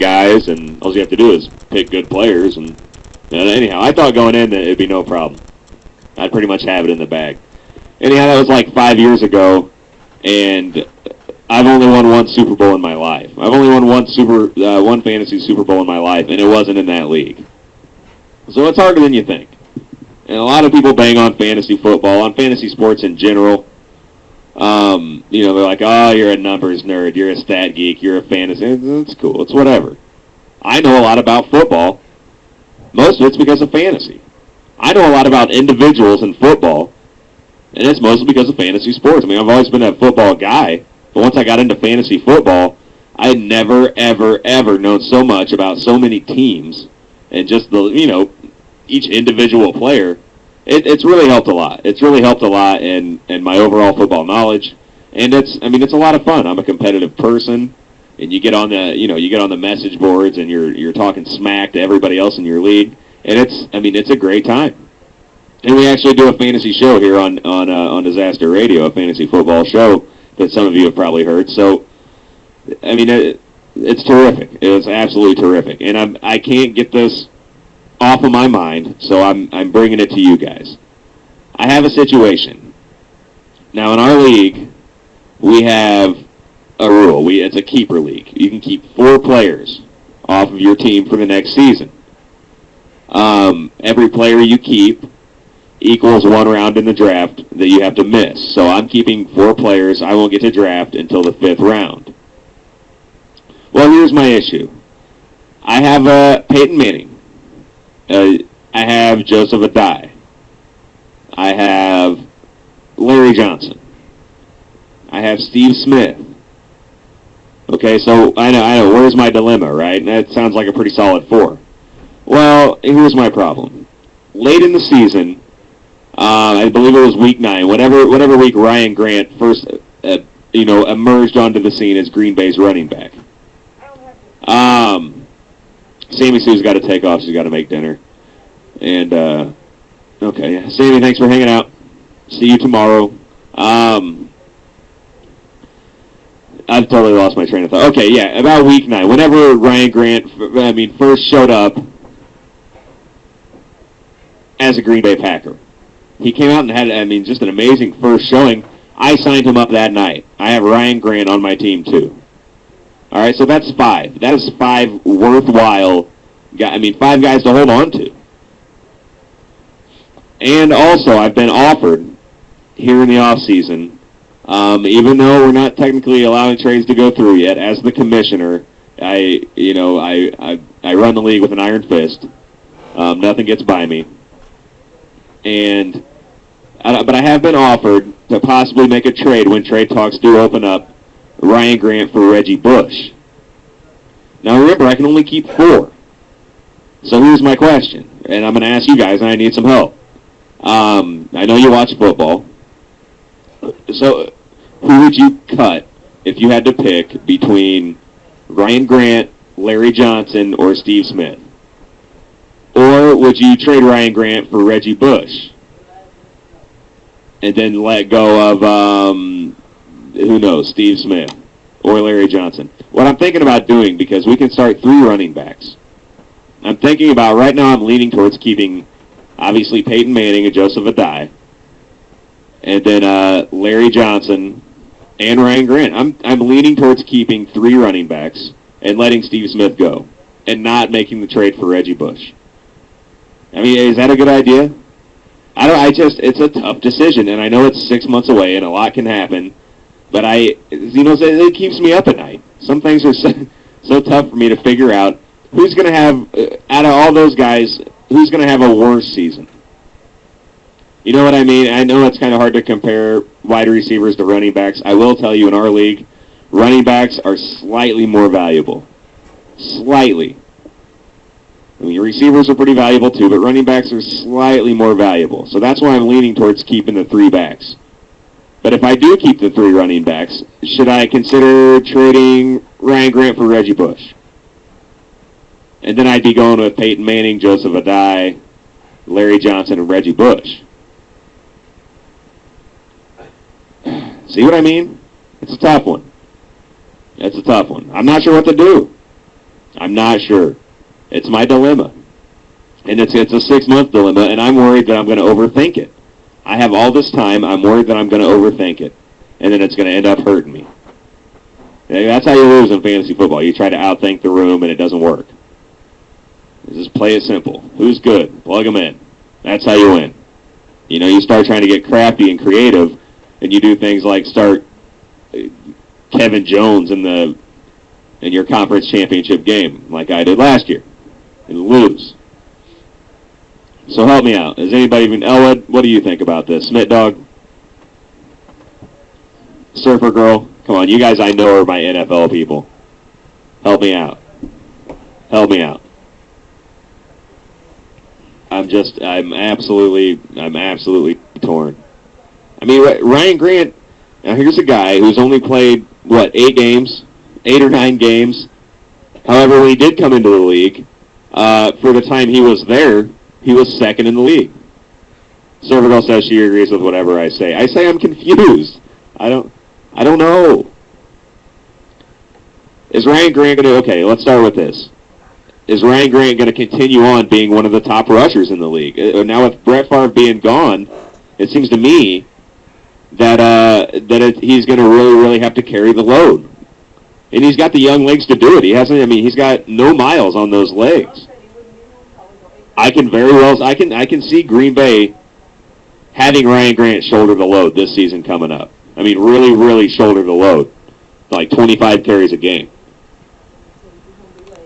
guys, and all you have to do is pick good players. And anyhow, I thought going in that it'd be no problem. I'd pretty much have it in the bag. Anyhow, that was like 5 years ago, and I've only won one Super Bowl in my life. I've only won one fantasy Super Bowl in my life, and it wasn't in that league. So it's harder than you think. And a lot of people bang on fantasy football, on fantasy sports in general. They're like, oh, you're a numbers nerd, you're a stat geek, you're a fantasy. It's cool, it's whatever. I know a lot about football. Most of it's because of fantasy. I know a lot about individuals in football, and it's mostly because of fantasy sports. I mean, I've always been a football guy, but once I got into fantasy football, I had never, ever, ever known so much about so many teams and just each individual player. It's really helped a lot. It's really helped a lot in my overall football knowledge, and it's a lot of fun. I'm a competitive person, and you get on the message boards and you're talking smack to everybody else in your league, and it's a great time. And we actually do a fantasy show here on Disaster Radio, a fantasy football show that some of you have probably heard. So, it's terrific. It's absolutely terrific, and I can't get this off of my mind, so I'm bringing it to you guys. I have a situation. Now, in our league, we have a rule. It's a keeper league. You can keep 4 players off of your team for the next season. Every player you keep equals 1 round in the draft that you have to miss. So I'm keeping 4 players. I won't get to draft until the 5th round. Well, here's my issue. I have Peyton Manning. I have Joseph Adai. I have Larry Johnson. I have Steve Smith. Okay, so I know. Where's my dilemma, right? That sounds like a pretty solid 4. Well, here's my problem. Late in the season, I believe it was week 9, whatever week Ryan Grant first, emerged onto the scene as Green Bay's running back. Sammy Sue's got to take off. She's got to make dinner. And, okay. Sammy, thanks for hanging out. See you tomorrow. I've totally lost my train of thought. Okay, yeah, about week 9. Whenever Ryan Grant, first showed up as a Green Bay Packer. He came out and had, just an amazing first showing. I signed him up that night. I have Ryan Grant on my team, too. All right, so that's 5. That is 5 worthwhile guys. 5 guys to hold on to. And also, I've been offered here in the off season, even though we're not technically allowing trades to go through yet. As the commissioner, I run the league with an iron fist. Nothing gets by me. But I have been offered to possibly make a trade when trade talks do open up. Ryan Grant for Reggie Bush. Now remember, I can only keep 4. So here's my question, and I'm going to ask you guys, and I need some help. I know you watch football. So who would you cut if you had to pick between Ryan Grant, Larry Johnson, or Steve Smith? Or would you trade Ryan Grant for Reggie Bush? And then let go of, who knows, Steve Smith or Larry Johnson. What I'm thinking about doing, because we can start 3 running backs. I'm thinking about, right now I'm leaning towards keeping, obviously, Peyton Manning and Joseph Adai. And then Larry Johnson and Ryan Grant. I'm leaning towards keeping 3 running backs and letting Steve Smith go. And not making the trade for Reggie Bush. Is that a good idea? It's a tough decision, and I know it's 6 months away, and a lot can happen, but it keeps me up at night. Some things are so tough for me to figure out who's going to have, out of all those guys, who's going to have a worse season. You know what I mean? I know it's kind of hard to compare wide receivers to running backs. I will tell you, in our league, running backs are slightly more valuable. Slightly. Receivers are pretty valuable too, but running backs are slightly more valuable. So that's why I'm leaning towards keeping the 3 backs. But if I do keep the 3 running backs, should I consider trading Ryan Grant for Reggie Bush? And then I'd be going with Peyton Manning, Joseph Adai, Larry Johnson, and Reggie Bush. See what I mean? It's a tough one. I'm not sure what to do. I'm not sure. It's my dilemma. And it's a 6-month dilemma, and I'm worried that I'm going to overthink it. I have all this time. I'm worried that I'm going to overthink it, and then it's going to end up hurting me. That's how you lose in fantasy football. You try to outthink the room, and it doesn't work. Just play it simple. Who's good? Plug them in. That's how you win. You start trying to get crafty and creative, and you do things like start Kevin Jones in your conference championship game, like I did last year, and lose. So help me out. Is anybody even Elwood? What do you think about this? Smit Dog? Surfer Girl? Come on, you guys I know are my NFL people. Help me out. Help me out. I'm absolutely torn. I mean, Ryan Grant, now here's a guy who's only played, 8 or 9 games. However, when he did come into the league, for the time he was there, he was second in the league. Surfer Girl says she agrees with whatever I say. I say I'm confused. I don't know. Is Ryan Grant going to... Okay, let's start with this. Is Ryan Grant going to continue on being one of the top rushers in the league? Now with Brett Favre being gone, it seems to me that he's going to really have to carry the load. And he's got the young legs to do it. He's got no miles on those legs. I can see Green Bay having Ryan Grant shoulder the load this season coming up. I mean, really shoulder the load. Like 25 carries a game.